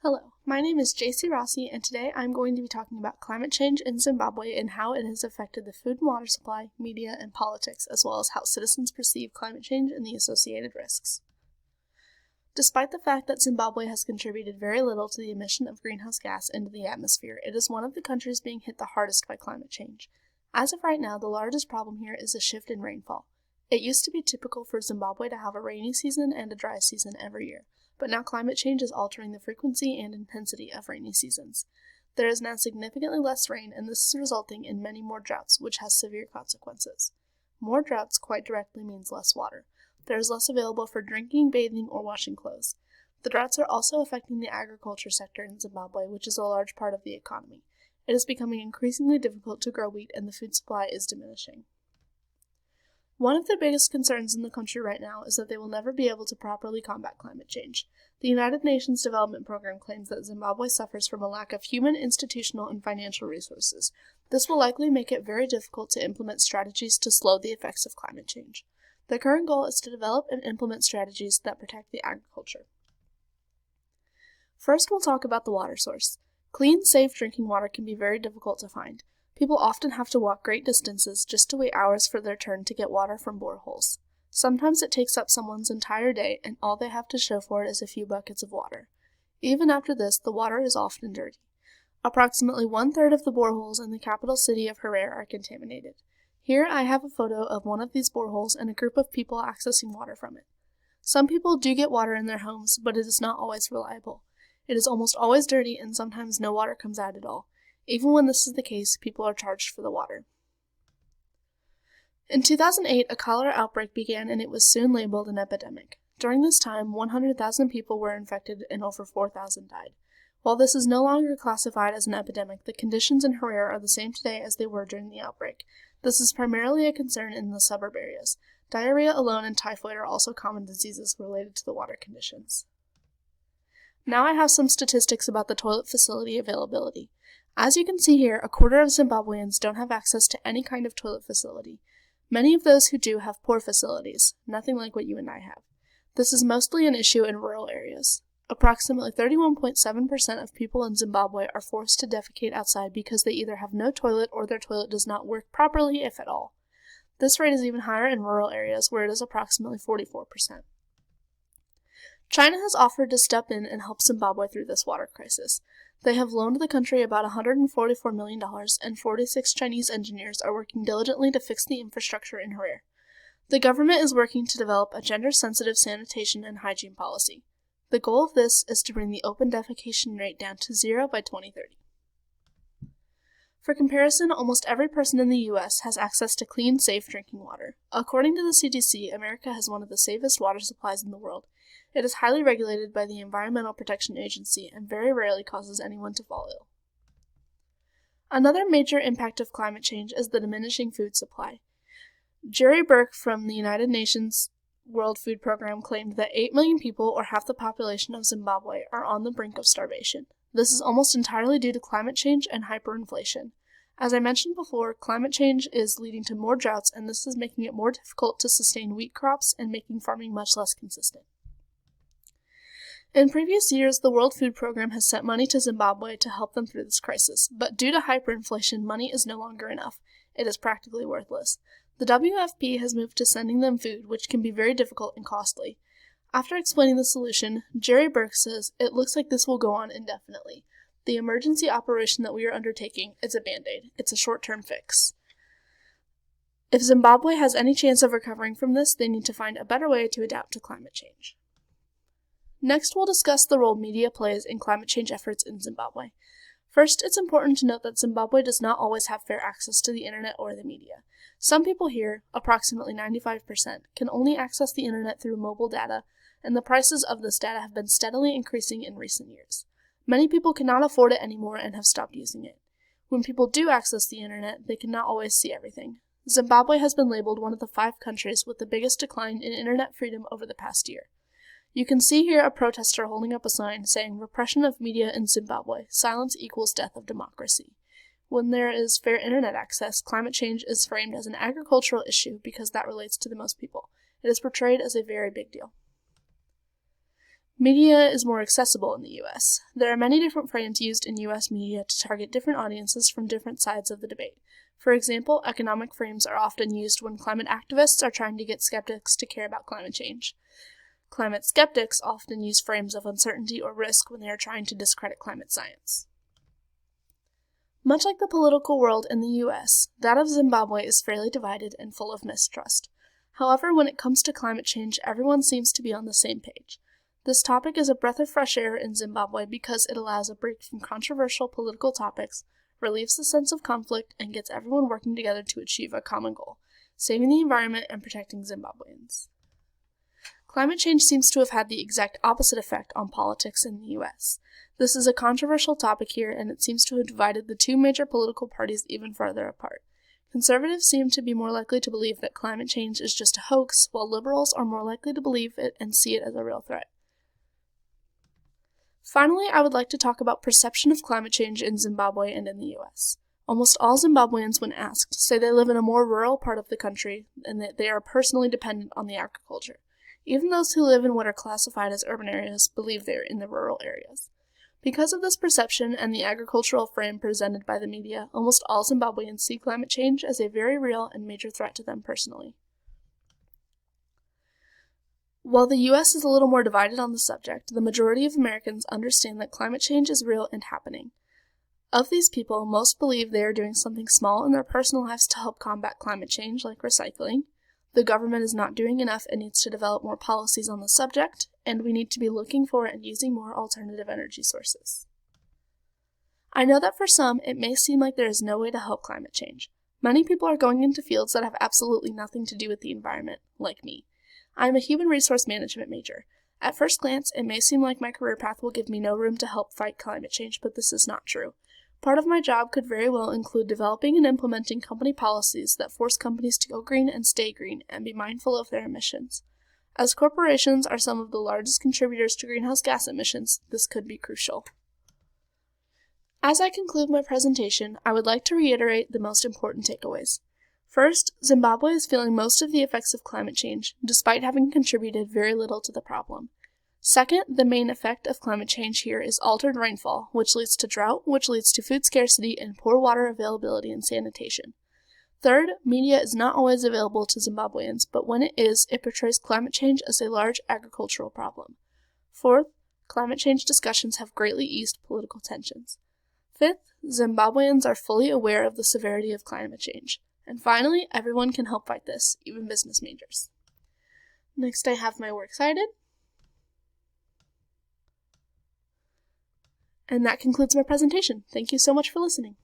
Hello, my name is Jaycee Rossi, and today I'm going to be talking about climate change in Zimbabwe and how it has affected the food and water supply, media, and politics, as well as how citizens perceive climate change and the associated risks. Despite the fact that Zimbabwe has contributed very little to the emission of greenhouse gas into the atmosphere, it is one of the countries being hit the hardest by climate change. As of right now, the largest problem here is a shift in rainfall. It used to be typical for Zimbabwe to have a rainy season and a dry season every year, but now climate change is altering the frequency and intensity of rainy seasons. There is now significantly less rain, and this is resulting in many more droughts, which has severe consequences. More droughts quite directly means less water. There is less available for drinking, bathing, or washing clothes. The droughts are also affecting the agriculture sector in Zimbabwe, which is a large part of the economy. It is becoming increasingly difficult to grow wheat, and the food supply is diminishing. One of the biggest concerns in the country right now is that they will never be able to properly combat climate change. The United Nations Development Program claims that Zimbabwe suffers from a lack of human, institutional, and financial resources. This will likely make it very difficult to implement strategies to slow the effects of climate change. The current goal is to develop and implement strategies that protect the agriculture. First, we'll talk about the water source. Clean, safe drinking water can be very difficult to find. People often have to walk great distances just to wait hours for their turn to get water from boreholes. Sometimes it takes up someone's entire day, and all they have to show for it is a few buckets of water. Even after this, the water is often dirty. Approximately 1/3 of the boreholes in the capital city of Harare are contaminated. Here I have a photo of one of these boreholes and a group of people accessing water from it. Some people do get water in their homes, but it is not always reliable. It is almost always dirty, and sometimes no water comes out at all. Even when this is the case, people are charged for the water. In 2008, a cholera outbreak began, and it was soon labeled an epidemic. During this time, 100,000 people were infected and over 4,000 died. While this is no longer classified as an epidemic, the conditions in Harare are the same today as they were during the outbreak. This is primarily a concern in the suburb areas. Diarrhea alone and typhoid are also common diseases related to the water conditions. Now I have some statistics about the toilet facility availability. As you can see here, a quarter of Zimbabweans don't have access to any kind of toilet facility. Many of those who do have poor facilities, nothing like what you and I have. This is mostly an issue in rural areas. Approximately 31.7% of people in Zimbabwe are forced to defecate outside because they either have no toilet or their toilet does not work properly, if at all. This rate is even higher in rural areas, where it is approximately 44%. China has offered to step in and help Zimbabwe through this water crisis. They have loaned the country about $144 million, and 46 Chinese engineers are working diligently to fix the infrastructure in Harare. The government is working to develop a gender-sensitive sanitation and hygiene policy. The goal of this is to bring the open defecation rate down to 0 by 2030. For comparison, almost every person in the U.S. has access to clean, safe drinking water. According to the CDC, America has one of the safest water supplies in the world. It is highly regulated by the Environmental Protection Agency and very rarely causes anyone to fall ill. Another major impact of climate change is the diminishing food supply. Jerry Burke from the United Nations World Food Program claimed that 8 million people, or half the population of Zimbabwe, are on the brink of starvation. This is almost entirely due to climate change and hyperinflation. As I mentioned before, climate change is leading to more droughts, and this is making it more difficult to sustain wheat crops and making farming much less consistent. In previous years, the World Food Program has sent money to Zimbabwe to help them through this crisis, but due to hyperinflation, money is no longer enough. It is practically worthless. The WFP has moved to sending them food, which can be very difficult and costly. After explaining the solution, Jerry Burke says, "It looks like this will go on indefinitely. The emergency operation that we are undertaking is a band-aid. It's a short-term fix. If Zimbabwe has any chance of recovering from this, they need to find a better way to adapt to climate change." Next, we'll discuss the role media plays in climate change efforts in Zimbabwe. First, it's important to note that Zimbabwe does not always have fair access to the internet or the media. Some people here, approximately 95%, can only access the internet through mobile data, and the prices of this data have been steadily increasing in recent years. Many people cannot afford it anymore and have stopped using it. When people do access the internet, they cannot always see everything. Zimbabwe has been labeled one of the 5 countries with the biggest decline in internet freedom over the past year. You can see here a protester holding up a sign saying, "Repression of media in Zimbabwe. Silence equals death of democracy." When there is fair internet access, climate change is framed as an agricultural issue because that relates to the most people. It is portrayed as a very big deal. Media is more accessible in the U.S. There are many different frames used in U.S. media to target different audiences from different sides of the debate. For example, economic frames are often used when climate activists are trying to get skeptics to care about climate change. Climate skeptics often use frames of uncertainty or risk when they are trying to discredit climate science. Much like the political world in the U.S., that of Zimbabwe is fairly divided and full of mistrust. However, when it comes to climate change, everyone seems to be on the same page. This topic is a breath of fresh air in Zimbabwe because it allows a break from controversial political topics, relieves the sense of conflict, and gets everyone working together to achieve a common goal, saving the environment and protecting Zimbabweans. Climate change seems to have had the exact opposite effect on politics in the U.S. This is a controversial topic here, and it seems to have divided the two major political parties even further apart. Conservatives seem to be more likely to believe that climate change is just a hoax, while liberals are more likely to believe it and see it as a real threat. Finally, I would like to talk about perception of climate change in Zimbabwe and in the U.S. Almost all Zimbabweans, when asked, say they live in a more rural part of the country and that they are personally dependent on the agriculture. Even those who live in what are classified as urban areas believe they are in the rural areas. Because of this perception and the agricultural frame presented by the media, almost all Zimbabweans see climate change as a very real and major threat to them personally. While the U.S. is a little more divided on the subject, the majority of Americans understand that climate change is real and happening. Of these people, most believe they are doing something small in their personal lives to help combat climate change, like recycling. The government is not doing enough and needs to develop more policies on the subject, and we need to be looking for and using more alternative energy sources. I know that for some, it may seem like there is no way to help climate change. Many people are going into fields that have absolutely nothing to do with the environment, like me. I am a human resource management major. At first glance, it may seem like my career path will give me no room to help fight climate change, but this is not true. Part of my job could very well include developing and implementing company policies that force companies to go green and stay green and be mindful of their emissions. As corporations are some of the largest contributors to greenhouse gas emissions, this could be crucial. As I conclude my presentation, I would like to reiterate the most important takeaways. First, Zimbabwe is feeling most of the effects of climate change, despite having contributed very little to the problem. Second, the main effect of climate change here is altered rainfall, which leads to drought, which leads to food scarcity and poor water availability and sanitation. Third, media is not always available to Zimbabweans, but when it is, it portrays climate change as a large agricultural problem. Fourth, climate change discussions have greatly eased political tensions. Fifth, Zimbabweans are fully aware of the severity of climate change. And finally, everyone can help fight this, even business majors. Next, I have my works cited. And that concludes my presentation. Thank you so much for listening.